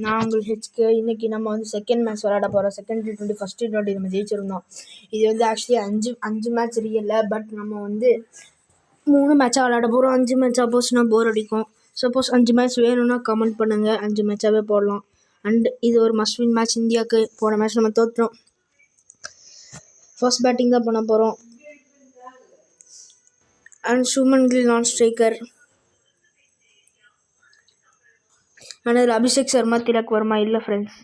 நான் உங்கள் ஹெச்கே. இன்றைக்கி நம்ம வந்து செகண்ட் மேட்ச் விளையாட போகிறோம். செகண்ட் T20 ஃபஸ்ட் T20 நம்ம ஜெயிச்சிருந்தோம். இது வந்து ஆக்சுவலி அஞ்சு மேட்ச் ரியல்ல. பட் நம்ம வந்து 3 மேட்சாக விளையாட போகிறோம். 5 மேட்சாக போச்சுன்னா போர் அடிக்கும். சப்போஸ் 5 மேட்ச் வேணும்னா கமெண்ட் பண்ணுங்கள், 5 மேட்சாகவே போடலாம். அண்ட் இது ஒரு மஸ்ட் வின் மேட்ச் இந்தியாவுக்கு. போன மேட்ச் நம்ம தோற்றுறோம். ஃபர்ஸ்ட் பேட்டிங் தான் பண்ண போகிறோம். அண்ட் சுமன் கில் நான் ஸ்ட்ரைக்கர். ஆனால் இதில் அபிஷேக் சர்மா, திலக் வர்மா இல்லை ஃப்ரெண்ட்ஸ்.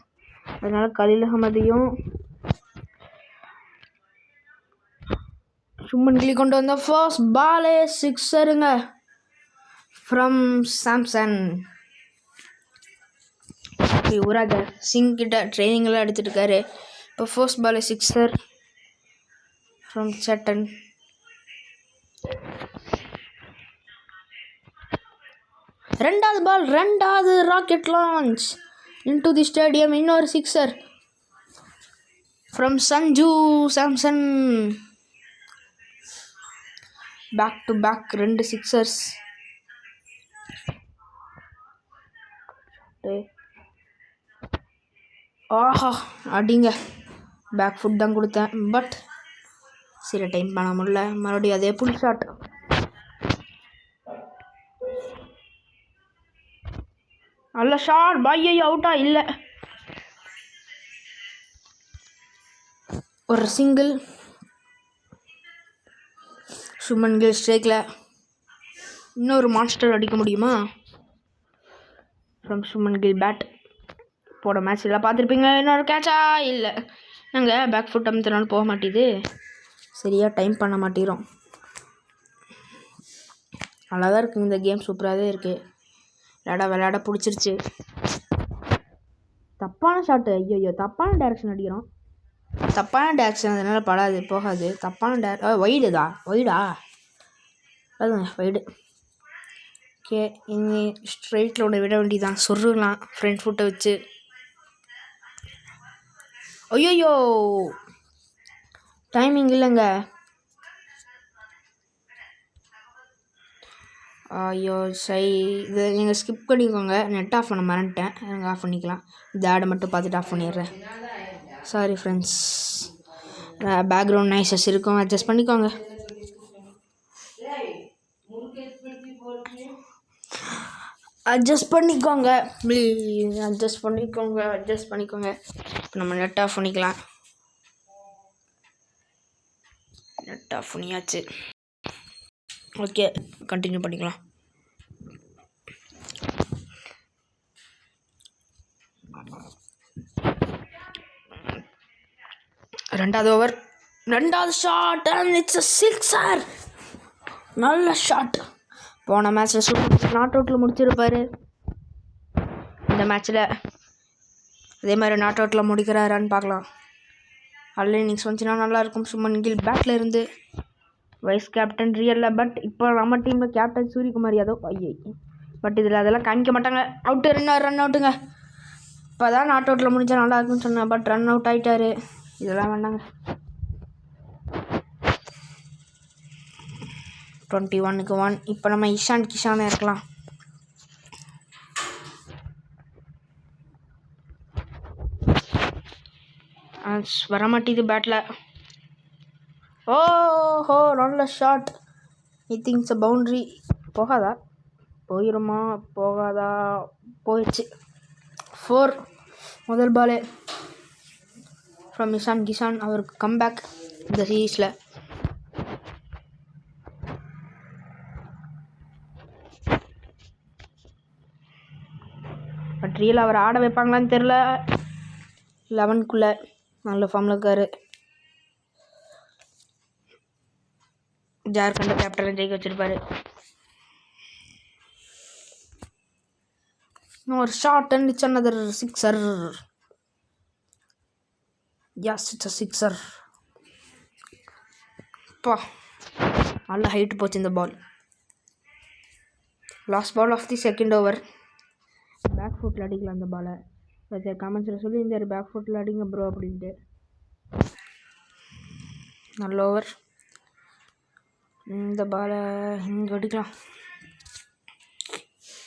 அதனால் கலீல் அகமதையும் சுமன் கில்லி கொண்டு வந்த ஃபர்ஸ்ட் பாலே சிக்ஸருங்க ஃப்ரம் சாம்சன். யுவராஜ் சிங் கிட்ட ட்ரைனிங்லாம் எடுத்துகிட்டு இருக்காரு. இப்போ ஃபர்ஸ்ட் பாலே சிக்ஸர் ஃப்ரம் சட்டன். ரெண்டாவது rocket launch into the stadium. இன்னொரு sixer from Sanju Samson. Back to back 2 sixers. ஆஹா அடிங்க. பேக் ஃபுட் தான் கொடுத்தேன். பட் சில டைம் பண்ண முடியல. மறுபடியும் அதே புல் ஷாட். நல்ல ஷாட். பையோ அவுட்டா இல்லை. ஒரு சிங்கிள். சுமன் கில் ஸ்ட்ரைக்கில். இன்னொரு மான்ஸ்டர் அடிக்க முடியுமா? From Shubman Gill bat. போட மேட்ச் எல்லாம் பார்த்துருப்பீங்க. இன்னொரு கேட்சா இல்லை. நாங்கள் பேக் ஃபுட் அமுத்தினாலும் போக மாட்டேது. சரியாக டைம் பண்ண மாட்டேறோம். நல்லா தான் இருக்குது இந்த கேம். சூப்பராகவே இருக்குது. விளையாட பிடிச்சிருச்சு. தப்பான ஷாட்டு. ஐயோ தப்பான டேரக்ஷன் அடிக்கிறோம். தப்பான டேரக்ஷன் அதனால் போகாது. தப்பான வைடா அதுங்க வைடு. ஓகே, இனி ஸ்ட்ரைட்டில் ஒன்று விட வேண்டியதான். சொருகலாம் ஃப்ரண்ட் ஃபுட்டை வச்சு. ஐயோ டைமிங் இல்லைங்க. ஐயோ இதை நீங்கள் ஸ்கிப் பண்ணிக்கோங்க. நெட் ஆஃப் பண்ண மறந்துட்டேன். எனக்கு ஆஃப் பண்ணிக்கலாம். இந்த ஆடை மட்டும் பார்த்துட்டு ஆஃப் பண்ணிடுறேன். Sorry friends. பேக்ரவுண்ட் நாய்ஸஸ் இருக்கும், அட்ஜஸ்ட் பண்ணிக்கோங்க. ப்ளீஸ் அட்ஜஸ்ட் பண்ணிக்கோங்க. நம்ம நெட் ஆஃப் பண்ணிக்கலாம். நெட் ஆஃப் பண்ணியாச்சு. ஓகே, கண்டினியூ பண்ணிக்கலாம். ரெண்டாவது ஓவர், ரெண்டாவது shot and it's a sixer. நல்ல ஷாட். போன மேட்ச்சில் நாட் அவுட்டில் முடிச்சிருப்பார். இந்த மேட்ச்சில் அதே மாதிரி நாட் அவுட்டில் முடிக்கிறாரான்னு பார்க்கலாம். அல்ல இன்னிங்ஸ் வந்துச்சுன்னா நல்லாயிருக்கும். சுமன் கில் பேட்டில் இருந்து வைஸ் கேப்டன் ரியலில். பட் இப்போ நம்ம டீமில் கேப்டன் சூரியகுமார் யாதவ். பட் இதில் அதெல்லாம் காமிக்க மாட்டாங்க. அவுட்டு. ரன் அவுட்டுங்க. இப்போ தான் நாட் அவுட்டில் முடிஞ்சால் நல்லா இருக்குன்னு சொன்னேன். பட் ரன் அவுட் ஆகிட்டாரு. இதெல்லாம் வேண்டாங்க. 21க்கு 1. இப்போ நம்ம இஷான் கிஷானை இருக்கலாம். வரமாட்டேது பேட்டில். ஓஹோ நல்ல ஷாட். ஐ திங்க்ஸ் பவுண்ட்ரி. போகாதா? போகாதா? போயிடுச்சு. 4. முதல் பாலே ஃப்ரம் இஷான் கிஷான். அவருக்கு கம்பேக் இந்த சீரீஸில். பட் ரியல் அவர் ஆட வைப்பாங்களான்னு தெரில. 11க்குள்ளே நல்ல ஃபார்மில் இருக்கார். ஜார்க்கண்ட் கேப்டனை ஜெயிக்க வச்சிருப்பாரு. ஒரு shot and it's another sixer. Yes, it's a sixer. அப்பா நல்ல ஹைட் போச்சு இந்த ball. Last ball of the second over. Back ஃபுட்டில் அடிக்கலாம் அந்த பாலை. கமெண்ட்ஸில் சொல்லி இந்த பேக் ஃபுட்டில் அடிங்க ப்ரோ அப்படின்ட்டு. நல்ல ஓவர். இந்த பாலை இங்கே அடிக்கலாம்.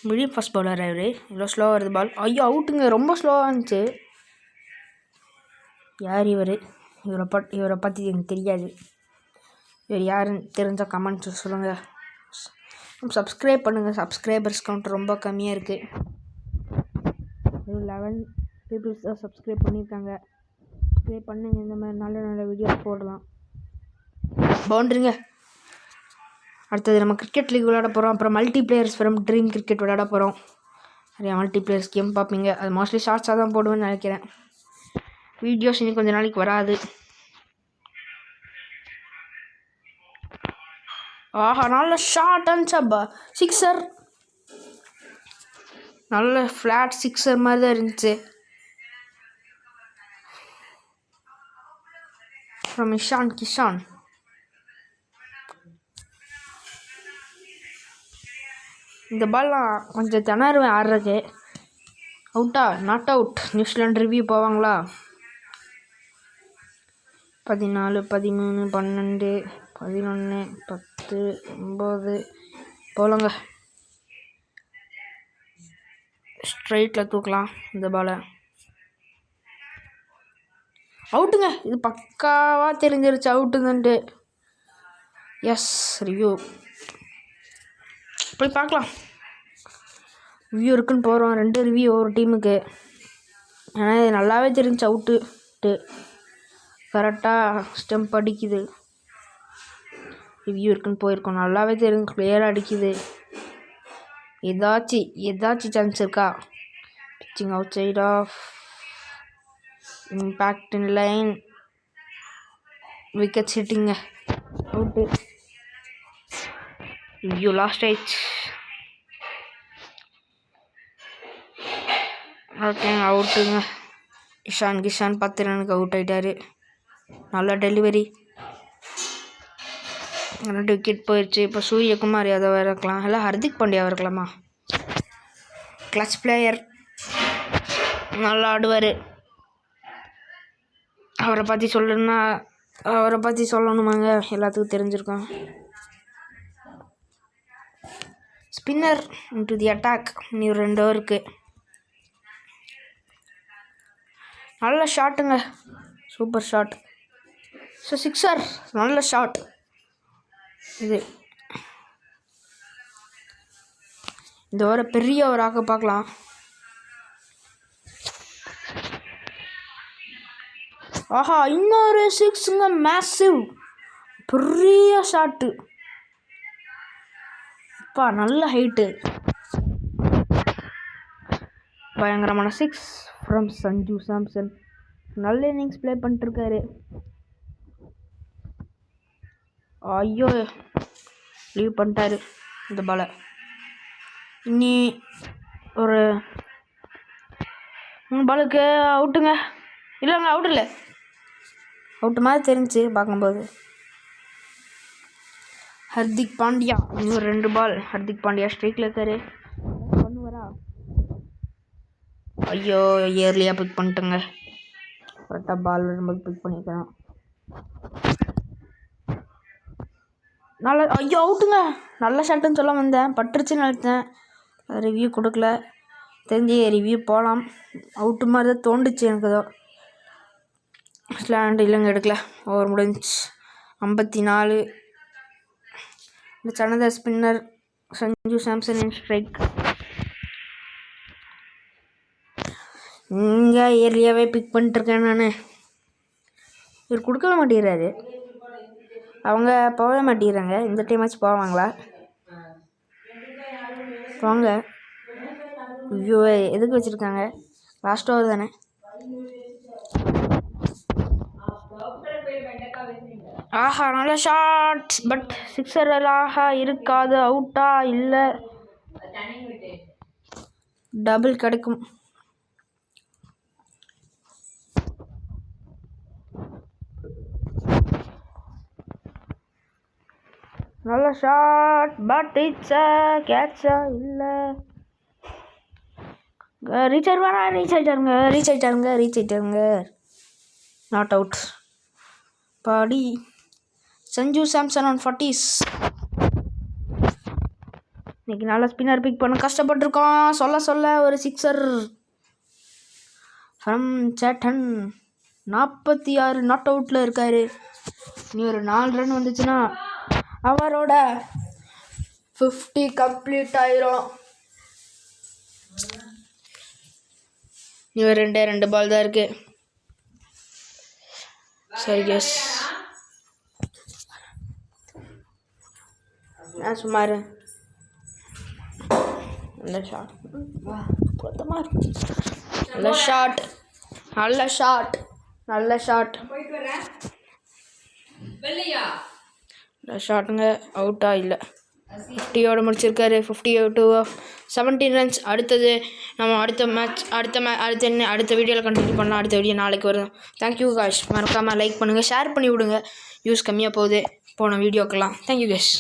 மீடியம் ஃபாஸ்ட் பவுலர் அவர். இவ்வளோ ஸ்லோவாக வருது பால். ஐயோ அவுட்டுங்க, ரொம்ப ஸ்லோவாக இருந்துச்சு. யார் இவரை பற்றி எனக்கு தெரியாது. இவர் யாருன்னு தெரிஞ்சால் கமெண்ட்ஸ் சொல்லுங்கள். சப்ஸ்கிரைப் பண்ணுங்கள். சப்ஸ்கிரைபர்ஸ் கவுண்ட் ரொம்ப கம்மியாக இருக்குது. 11 பீப்புள்ஸ் தான் சப்ஸ்கிரைப் பண்ணியிருக்காங்க. சப்ஸ்கிரைப் பண்ணுங்க. இந்த மாதிரி நல்ல நல்ல வீடியோஸ் போடலாம். பவுண்ட்ரிங்க. அடுத்தது நம்ம கிரிக்கெட் லீக் விளையாட போகிறோம். அப்புறம் multi players from dream cricket விளையாட போகிறோம். நிறையா மல்டி பிளேயர்ஸ் கேம் பார்ப்பீங்க. அது மோஸ்ட்லி ஷார்ட்ஸாக தான் போடுவேன்னு நினைக்கிறேன். வீடியோஸ் இன்னும் கொஞ்சம் நாளைக்கு வராது. ஆஹா, நல்ல ஷார்ட் அண்ட் சிக்ஸர். நல்ல ஃப்ளாட் சிக்ஸர் மாதிரி தான் இருந்துச்சு. ஃப்ரம் இஷான் கிஷான். இந்த பால்லாம் கொஞ்சம் திணறுவேன் ஆடுறதுக்கு. அவுட்டா? Not out. நியூசிலாந்து ரிவ்யூ போவாங்களா? 14, 13, 12, 11, 10, 9 போலங்க. ஸ்ட்ரைட்டில் தூக்கலாம் இந்த பாலை. அவுட்டுங்க. இது பக்காவாக தெரிஞ்சிருச்சு அவுட்டுங்கன்ட்டு. எஸ், ரிவ்யூ போய் பார்க்கலாம். ரிவ்யூ இருக்குன்னு போகிறோம். 2 ரிவ்யூ ஒரு டீமுக்கு. ஏன்னா இது நல்லாவே தெரிஞ்சு அவுட்டு. கரெக்டாக ஸ்டெம்ப் அடிக்குது. ரிவ்யூ இருக்குன்னு போயிருக்கோம். நல்லாவே தெரிஞ்சு கிளியராக அடிக்குது. ஏதாச்சும் சான்ஸ் இருக்கா? Pitching outside off, impact in line, wickets ஹிட்டிங்க, அவுட்டு. ரிவ்யூ லாஸ்ட் ஆயிடுச்சு. ஓகே, அவுட்டுங்க. இஷான் கிஷான் 10 ரனுக்கு அவுட் ஆகிட்டாரு. நல்ல டெலிவரி. 2 விக்கெட் போயிடுச்சு. இப்போ சூரியகுமார் யாதவ் இருக்கலாம், இல்லை ஹர்திக் பாண்டியாவாக இருக்கலாமா? கிளச் பிளேயர், நல்லா ஆடுவார். அவரை பற்றி சொல்லணுமாங்க? எல்லாத்துக்கும் தெரிஞ்சிருக்கோம். Spinner into the attack. நீ 2 ஓவருக்கு. நல்ல ஷாட்டுங்க, சூப்பர் ஷாட். ஸோ சிக்ஸர், நல்ல ஷாட். இது இந்த ஓவரை பெரிய ஓவராக பார்க்கலாம். ஆஹா, இன்னொரு 6ங்க, மேசிவ், பெரிய ஷாட்டு. அப்பா, நல்ல ஹைட்டு, பயங்கரமான 6 ஃப்ரம் சஞ்சு சாம்சன். நல்ல இன்னிங்ஸ் ப்ளே பண்ணிட்டுருக்காரு. ஐயோ, லீவ் பண்ணிட்டாரு இந்த பாலை. இன்னி ஒரு 3 பாலுக்கு அவுட்டுங்க. இல்லைங்க, அவுட் இல்லை, அவுட்டு மாதிரி தெரிஞ்சு பார்க்கும்போது. ஹர்திக் பாண்டியா இன்னும் 2 பால். ஹர்திக் பாண்டியா ஸ்ட்ரைக்கில் இருக்காரு. பண்ணுவாரா? ஐயோ, இயர்லியாக பிக் பண்ணிட்டுங்க. கரெக்டாக பால் வரும்போது பிக் பண்ணிக்கிறேன். ஐயோ அவுட்டுங்க. நல்ல ஷாட்டுன்னு சொல்ல வந்தேன், பட்டுருச்சுன்னு நினைத்தேன். ரிவ்யூ கொடுக்கல. தெரிஞ்சு ரிவ்யூ போகலாம். அவுட்டு மாதிரி தான் தோண்டுச்சு எனக்கு. ஏதோ ஸ்லாண்ட் இல்லைங்க, எடுக்கல. ஓவர் முடிஞ்சிச்சு. 54. இந்த சனதர் ஸ்பின்னர் சஞ்சு சாம்சன் இன் ஸ்ட்ரைக். இங்கே இயர்லியாகவே பிக் பண்ணிட்டுருக்கேன் நான். இவர் கொடுக்கவே மாட்டேங்கிறாரு. அவங்க போகவே மாட்டேங்கிறாங்க. இந்த டைமாச்சும் போவாங்களா? போங்க. ஐயோ, எதுக்கு வச்சுருக்காங்க? லாஸ்ட் ஓவர் தானே. ஆஹா, நல்ல ஷாட். பட் சிக்ஸராக இருக்காது. அவுட்டா? இல்லை, டபுள் கிடைக்கும். நல்ல ஷாட், பட் இட்ஸ் கேட்சா? இல்லை, ரீச் ஆயிட்டாருங்க. Not out. பாடி சஞ்சு சாம்சன் ஆன் 40s. இன்றைக்கி நல்லா ஸ்பின்னர் பிக் பண்ண கஷ்டப்பட்டிருக்கோம். சொல்ல ஒரு சிக்ஸர் ஃப்ரம் சேட்டன். 46 நாட் அவுட்டில் இருக்கார். இனி ஒரு 4 ரன் வந்துச்சுன்னா அவரோட 50 கம்ப்ளீட் ஆயிரும். இனி ஒரு 2 பால் தான் இருக்கு. சரி எஸ் சுமார் நல்ல ஷாட். நல்ல ஷாட்டுங்க. அவுட்டா இல்லை, 50யோடு முடிச்சிருக்காரு. 50 to 17 ரன்ஸ். அடுத்தது நம்ம அடுத்த வீடியோவில் கண்டினியூ பண்ணலாம். அடுத்த வீடியோ நாளைக்கு வரும். Thank you guys. மறக்காமல் லைக் பண்ணுங்கள், ஷேர் பண்ணி விடுங்க. யூஸ் கம்மியாக போகுது போன வீடியோக்கெல்லாம். Thank you guys.